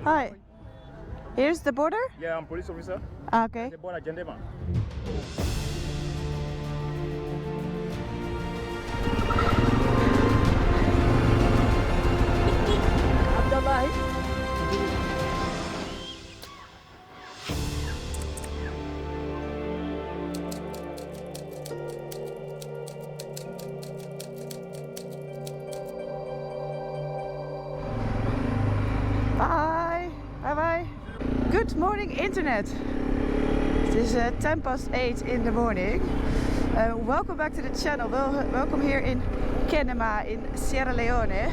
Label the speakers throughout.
Speaker 1: Hi. Here's the border?
Speaker 2: Yeah, I'm police officer.
Speaker 1: Ah, okay.
Speaker 2: The border gentleman.
Speaker 1: Bye. Bye bye. Good morning, internet. It is 8:10 in the morning. Welcome back to the channel. Welcome here in Kenema in Sierra Leone.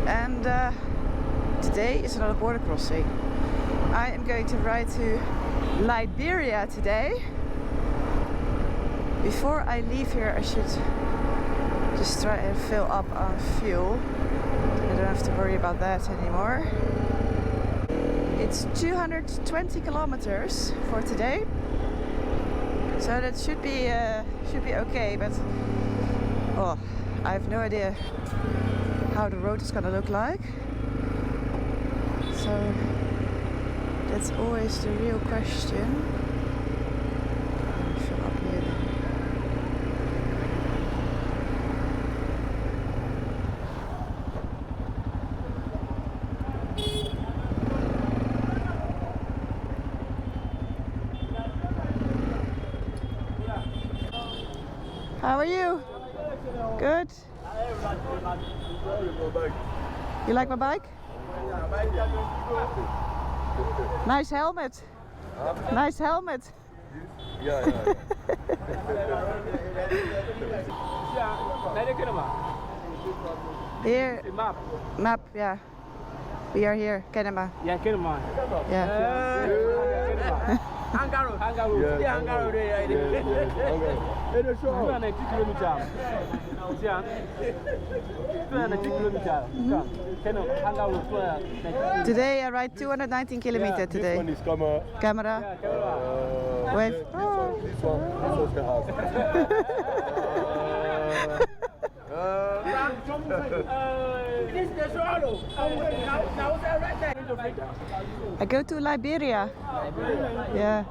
Speaker 1: And today is another border crossing. I am going to ride to Liberia today. Before I leave here, I should just try and fill up on fuel. I don't have to worry about that anymore. It's 220 kilometers for today, so that should be okay. But oh, I have no idea how the road is gonna look like. So that's always the real question. Fill up here. How are you? Good. You like my bike? Nice helmet. Nice helmet.
Speaker 3: Yeah.
Speaker 1: Here. Map, yeah. We are here, Kenema.
Speaker 4: Yeah, Kenema.
Speaker 1: Yeah.
Speaker 4: Hangaro.
Speaker 3: Yeah,
Speaker 4: Hangaro.
Speaker 3: Hangaro.
Speaker 4: 290 kilometers. Yeah. 290 kilometers.
Speaker 1: Today I ride 219 kilometers
Speaker 3: This
Speaker 1: today.
Speaker 3: one is camera.
Speaker 1: Camera. Wave.
Speaker 3: This one's the house.
Speaker 1: I go to Liberia. Yeah.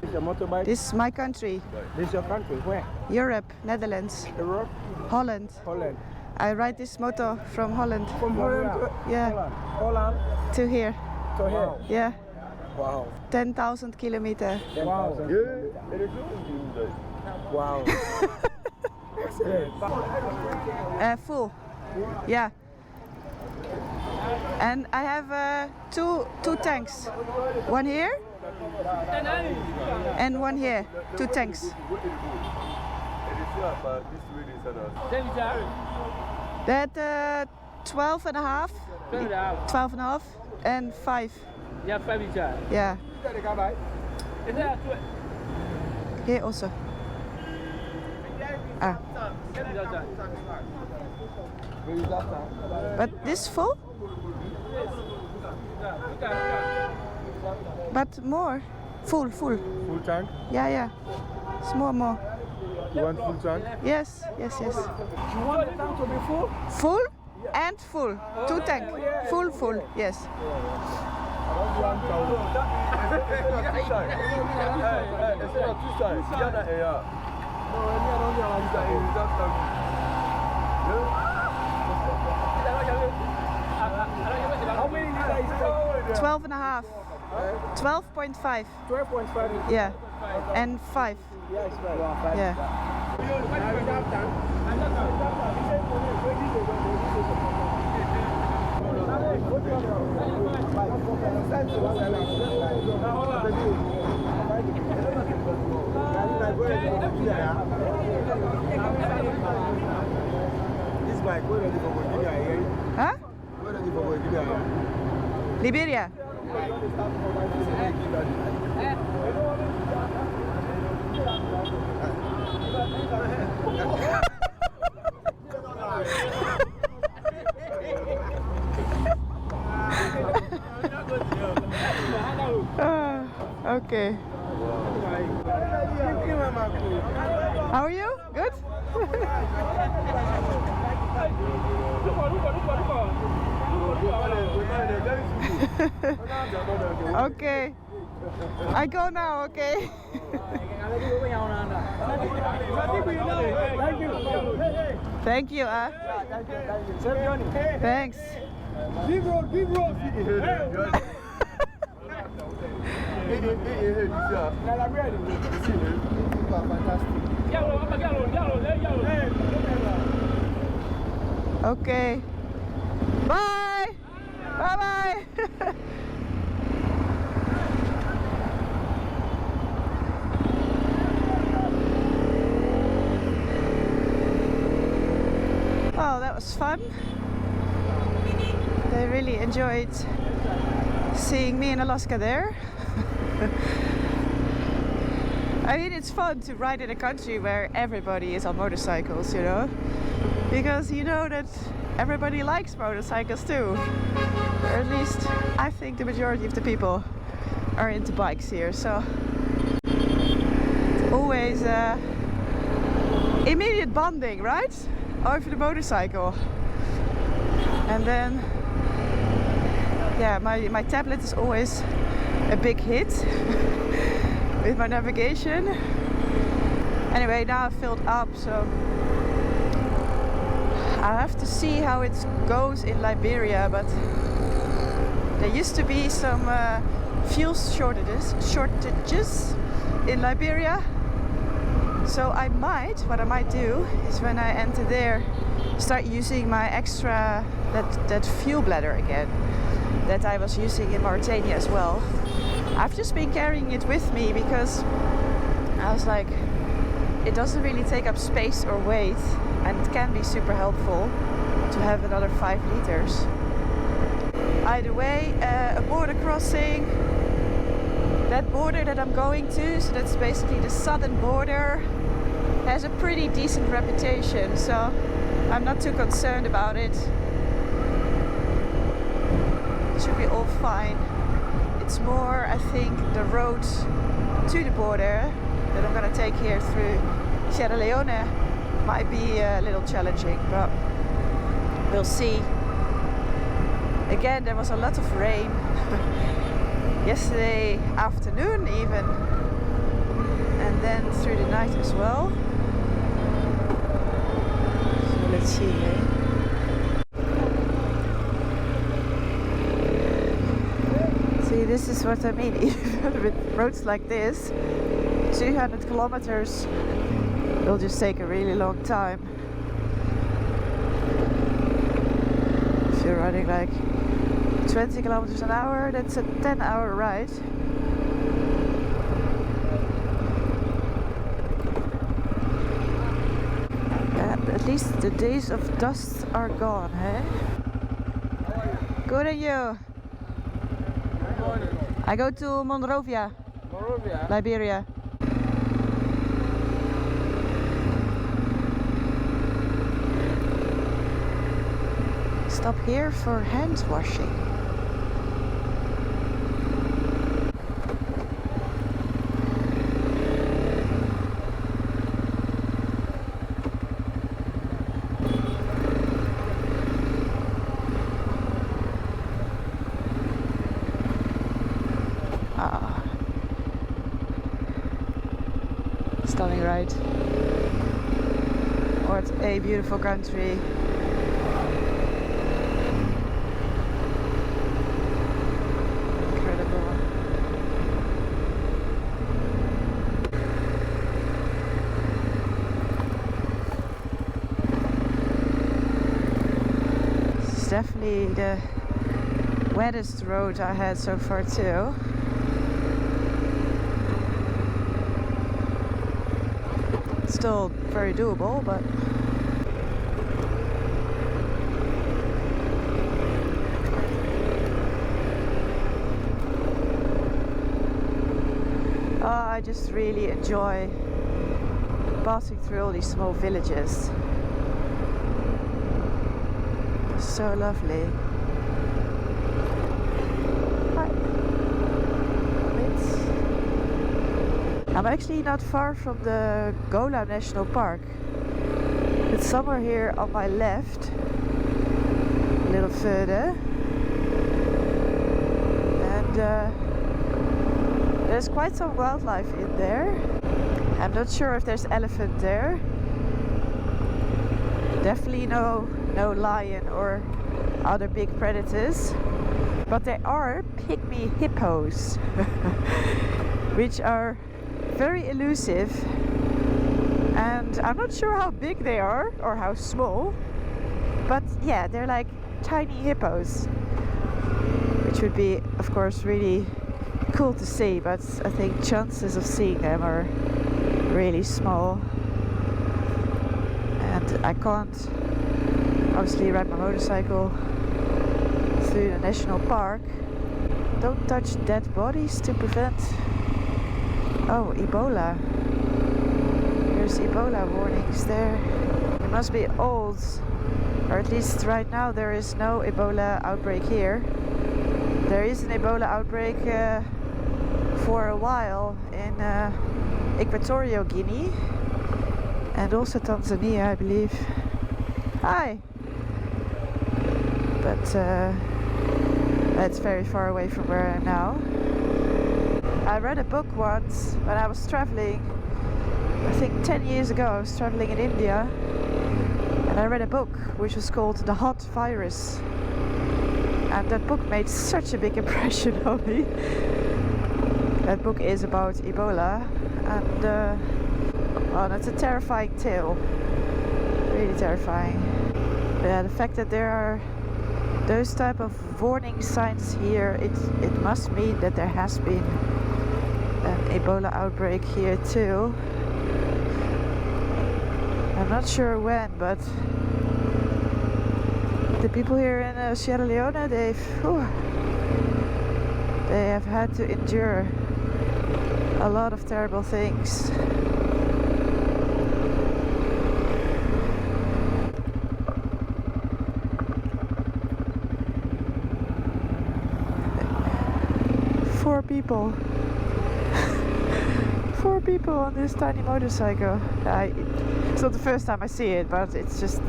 Speaker 4: This is a motorbike.
Speaker 1: This is my country.
Speaker 4: This is your country. Where?
Speaker 1: Europe, Netherlands,
Speaker 4: Europe,
Speaker 1: Holland.
Speaker 4: Holland.
Speaker 1: I ride this motor from Holland.
Speaker 4: From Holland to
Speaker 1: Yeah,
Speaker 4: Holland
Speaker 1: to here.
Speaker 4: to here.
Speaker 1: Yeah,
Speaker 4: Wow.
Speaker 1: 10,000 kilometers.
Speaker 4: Wow. Wow.
Speaker 1: Full. Yeah. And I have two tanks. One here and one here. Two tanks. That 12 and a half. 12 and a half and 5.
Speaker 4: Yeah, 5 liter.
Speaker 1: Yeah.
Speaker 4: Is that
Speaker 1: Here also. Ah. But this full? But more. Full.
Speaker 3: Full tank?
Speaker 1: Yeah. It's more.
Speaker 3: You want full tank?
Speaker 1: Yes.
Speaker 4: you want the tank to be full?
Speaker 1: Full and full. Two tank. Full. Yes.
Speaker 4: How many liters is it?
Speaker 1: 12 and a half. 12.5.
Speaker 4: 12.5.
Speaker 1: Yeah. And 5.
Speaker 4: Yeah, it's right.
Speaker 1: Yeah.
Speaker 3: This bike, where are you from Nigeria?
Speaker 1: Huh?
Speaker 3: Where are you from Nigeria?
Speaker 1: Liberia. Okay. How are you? Good? Okay. I go now, okay? Thank you, Thanks.
Speaker 3: Big road, big road.
Speaker 1: Okay. Bye. Bye bye. Oh, that was fun. They really enjoyed seeing me in Alaska there. I mean, it's fun to ride in a country where everybody is on motorcycles, you know, because you know that everybody likes motorcycles too, or at least I think the majority of the people are into bikes here, so it's always immediate bonding, right, over the motorcycle. And then yeah, my tablet is always a big hit with my navigation. Anyway, now I've filled up, so I have to see how it goes in Liberia, but there used to be some fuel shortages in Liberia. So what I might do is when I enter there, start using my extra, that fuel bladder again, that I was using in Mauritania as well. I've just been carrying it with me because I was like, it doesn't really take up space or weight, and it can be super helpful to have another 5 liters. Either way, a border crossing, that border that I'm going to, so that's basically the southern border, has a pretty decent reputation, so I'm not too concerned about it. It should be all fine. It's more, I think, the road to the border that I'm gonna take here through Sierra Leone might be a little challenging, but we'll see. Again, there was a lot of rain yesterday afternoon even, and then through the night as well. So let's see here. See, this is what I mean. Even with roads like this, 200 kilometers will just take a really long time. If you're running like 20 kilometers an hour, that's a 10-hour ride. At least the days of dust are gone, eh? Good, and you? I go to Monrovia, Liberia. Stop here for hand washing. Stunning, right? What a beautiful country. Incredible. This is definitely the wettest road I had so far too. Still very doable, but I just really enjoy passing through all these small villages. So lovely. I'm actually not far from the Gola National Park. It's somewhere here on my left, a little further. there's quite some wildlife in there. I'm not sure if there's elephant there. Definitely no lion or other big predators. But there are pygmy hippos, which are very elusive. And I'm not sure how big they are or how small. But yeah, they're like tiny hippos. Which would be, of course, really cool to see. But I think chances of seeing them are really small. And I can't obviously ride my motorcycle through the national park. Don't touch dead bodies to prevent... Oh, Ebola. There's Ebola warnings there. It must be old, or at least right now there is no Ebola outbreak here. There is an Ebola outbreak for a while in Equatorial Guinea and also Tanzania, I believe. Hi! But that's very far away from where I am now. I read a book once when I was traveling. I think 10 years ago I was traveling in India, and I read a book which was called The Hot Virus. And that book made such a big impression on me. That book is about Ebola, and well, it's a terrifying tale. Really terrifying. But yeah, the fact that there are those type of warning signs here, it must mean that there has been an Ebola outbreak here too. I'm not sure when, but the people here in Sierra Leone, they have had to endure a lot of terrible things. Four people. 4 people on this tiny motorcycle. It's not the first time I see it, but it's just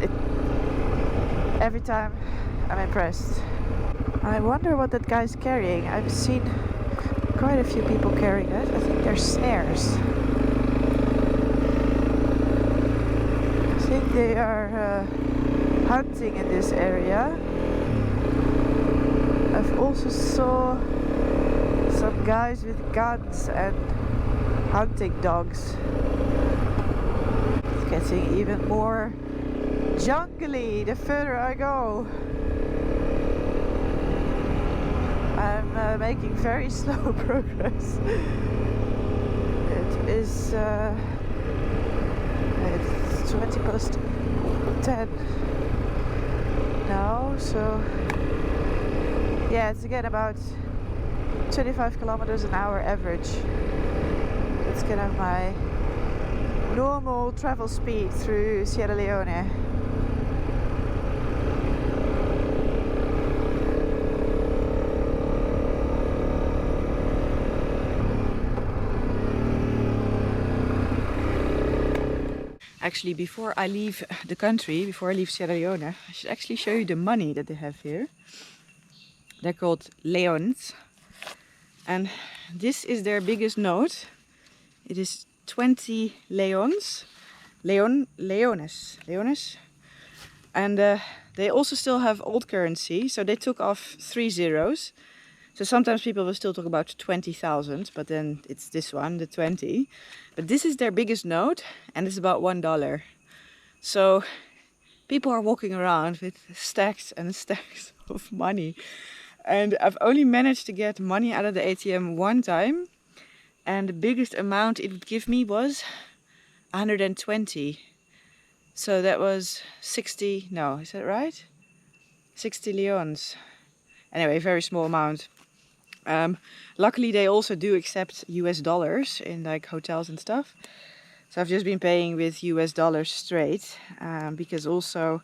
Speaker 1: every time I'm impressed. I wonder what that guy's carrying. I've seen quite a few people carrying that. I think they're snares. I think they are hunting in this area. I've also saw some guys with guns and hunting dogs. It's getting even more jungly the further I go. I'm making very slow progress. It is it's 20 past 10 now, so yeah, it's again about 25 kilometers an hour average. That's kind of my normal travel speed through Sierra Leone. Actually, before I leave the country, before I leave Sierra Leone, I should actually show you the money that they have here. They're called leones. And this is their biggest note. It is 20 leones. Leones. And they also still have old currency, so they took off 3 zeros. So sometimes people will still talk about 20,000, but then it's this one, the 20. But this is their biggest note, and it's about $1. So people are walking around with stacks and stacks of money. And I've only managed to get money out of the ATM one time. And the biggest amount it would give me was 120. So that was 60, no, is that right? 60 leones. Anyway, very small amount. Luckily they also do accept US dollars in like hotels and stuff. So I've just been paying with US dollars straight. Because also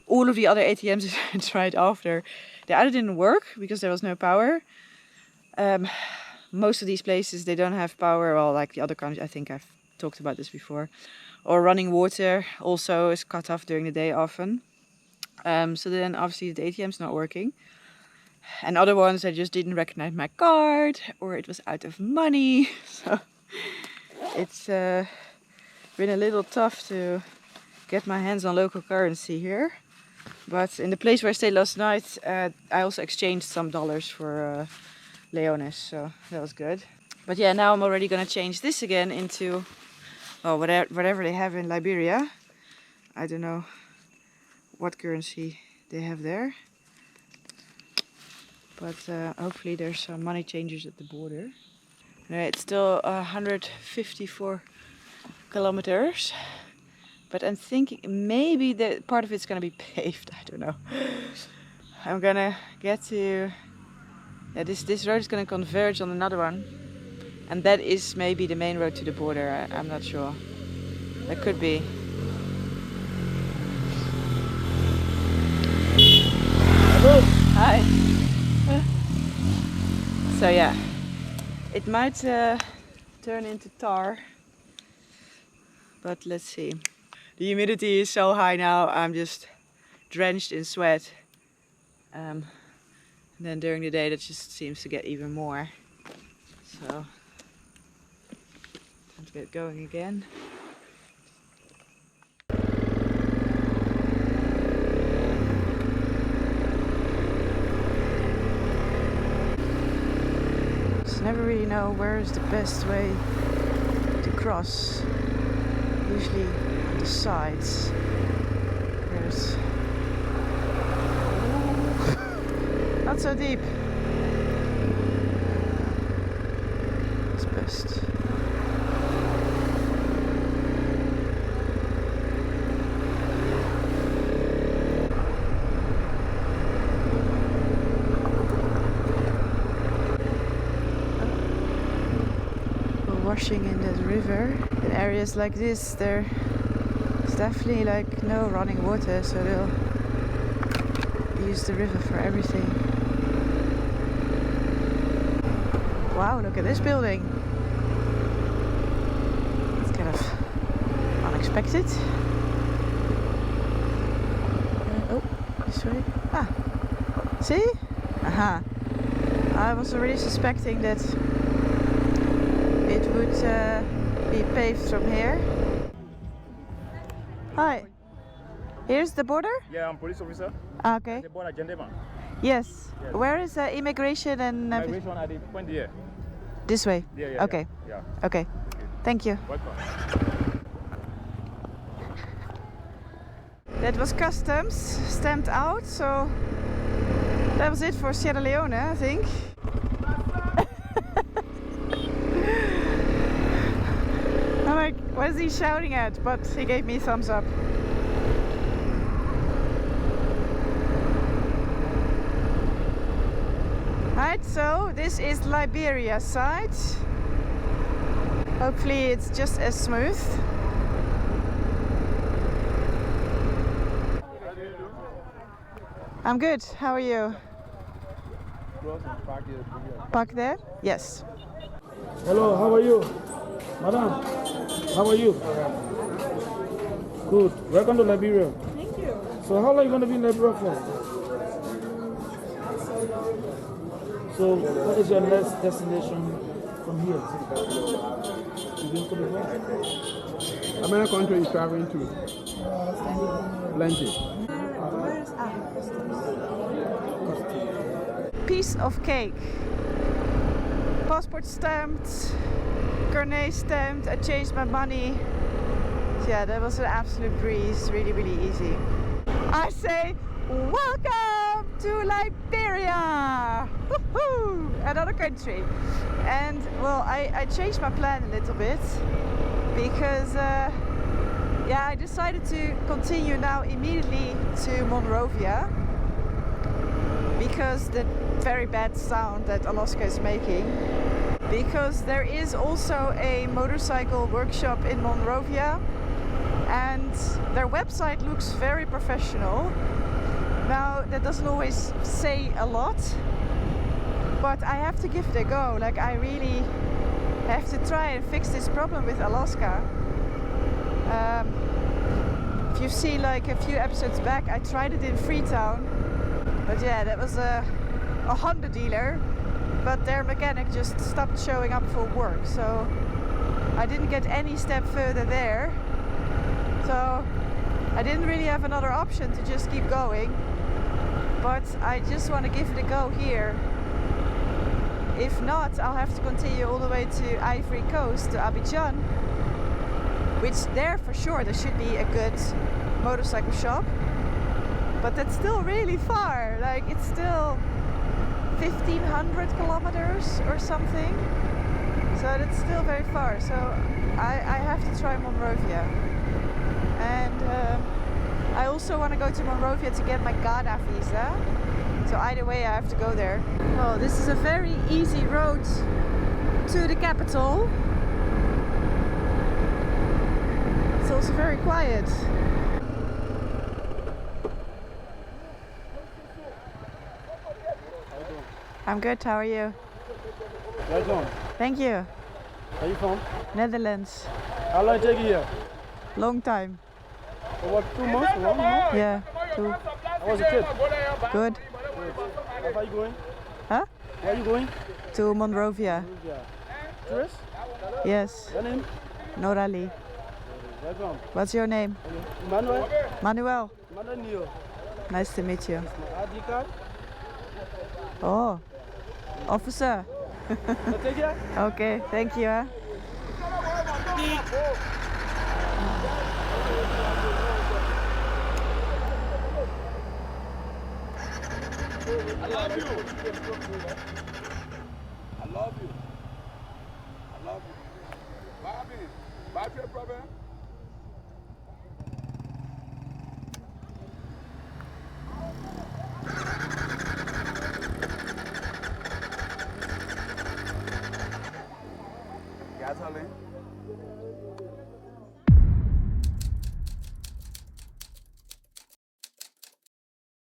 Speaker 1: all of the other ATMs I tried after, they either didn't work because there was no power. Most of these places, they don't have power. Well, like the other countries, I think I've talked about this before. Or running water also is cut off during the day often. So then obviously the ATM's not working. And other ones I just didn't recognize my card, or it was out of money. So it's been a little tough to get my hands on local currency here. But in the place where I stayed last night, I also exchanged some dollars for leones, so that was good. But yeah, now I'm already gonna change this again into whatever they have in Liberia. I don't know what currency they have there. But hopefully there's some money changers at the border. It's still 154 kilometers. But I'm thinking maybe that part of it's gonna be paved. I don't know. I'm gonna get to... Yeah, this road is gonna converge on another one. And that is maybe the main road to the border. I'm not sure. That could be.
Speaker 3: Hello.
Speaker 1: Hi. So yeah, it might turn into tar. But let's see. The humidity is so high now, I'm just drenched in sweat. And then during the day that just seems to get even more. So, time to get going again. Just never really know where is the best way to cross. Usually on the sides. There's not so deep. It's best. We're washing in that river. In areas like this, there's definitely like no running water, so they'll use the river for everything. Wow, look at this building. It's kind of unexpected. Oh, this way. Ah, see? Aha. I was already suspecting that it would be paved from here. Hi. Here's the border?
Speaker 3: Yeah, I'm police officer.
Speaker 1: Ah, okay.
Speaker 3: The border, gentleman.
Speaker 1: Yes.
Speaker 3: Yes.
Speaker 1: Where is immigration and...
Speaker 3: Migration at the point here.
Speaker 1: This way?
Speaker 3: Yeah.
Speaker 1: Okay.
Speaker 3: Yeah.
Speaker 1: Okay. Thank you.
Speaker 3: Welcome.
Speaker 1: That was customs, stamped out, so that was it for Sierra Leone, I think. I'm like, what is he shouting at? But he gave me a thumbs up. Right, so this is Liberia side. Hopefully it's just as smooth. I'm good. How are you? Park there? Yes.
Speaker 3: Hello, how are you? Madam, how are you? Good. Welcome to Liberia.
Speaker 2: Thank you.
Speaker 3: So how long are you going to be in Liberia for? So what is your next destination from here? You going to the west?
Speaker 5: How many countries are you traveling to? Plenty.
Speaker 1: Piece of cake. Passport stamped, carnet stamped, I changed my money. So yeah, that was an absolute breeze, really, really easy. I say, welcome to Liberia! Woohoo! Another country. And well, I changed my plan a little bit because yeah, I decided to continue now immediately to Monrovia because the very bad sound that Alaska is making, because there is also a motorcycle workshop in Monrovia and their website looks very professional. Now that doesn't always say a lot, but I have to give it a go. Like, I really have to try and fix this problem with Alaska. If you've seen like a few episodes back, I tried it in Freetown, but yeah, that was a a Honda dealer, but their mechanic just stopped showing up for work, so I didn't get any step further there. So I didn't really have another option to just keep going, but I just want to give it a go here. If not, I'll have to continue all the way to Ivory Coast, to Abidjan, which there for sure there should be a good motorcycle shop, but that's still really far. Like, it's still 1,500 kilometers or something, so that's still very far. So I have to try Monrovia, and I also want to go to Monrovia to get my Ghana visa. So either way I have to go there. Well, this is a very easy road to the capital. It's also very quiet. I'm good, how are you?
Speaker 3: Welcome.
Speaker 1: Thank you.
Speaker 3: Where are you from?
Speaker 1: Netherlands.
Speaker 3: How long take you here?
Speaker 1: Long time.
Speaker 3: For what, 2 months? 1 month?
Speaker 1: Yeah, 2.
Speaker 3: How was the trip?
Speaker 1: Good.
Speaker 3: Where are you going?
Speaker 1: Huh?
Speaker 3: Where are you going?
Speaker 1: To Monrovia.
Speaker 3: Yeah. Tourist?
Speaker 1: Yes.
Speaker 3: Your name?
Speaker 1: Norali.
Speaker 3: Welcome.
Speaker 1: What's your name?
Speaker 3: Emmanuel?
Speaker 1: Manuel.
Speaker 3: Emmanuel Neo.
Speaker 1: Nice to meet you.
Speaker 3: My ID card?
Speaker 1: Oh, officer.
Speaker 3: Can I take it?
Speaker 1: Okay, thank you. Huh?
Speaker 2: I love you. I love you. I love you. Bobby, Bobby, brother. Gasoline.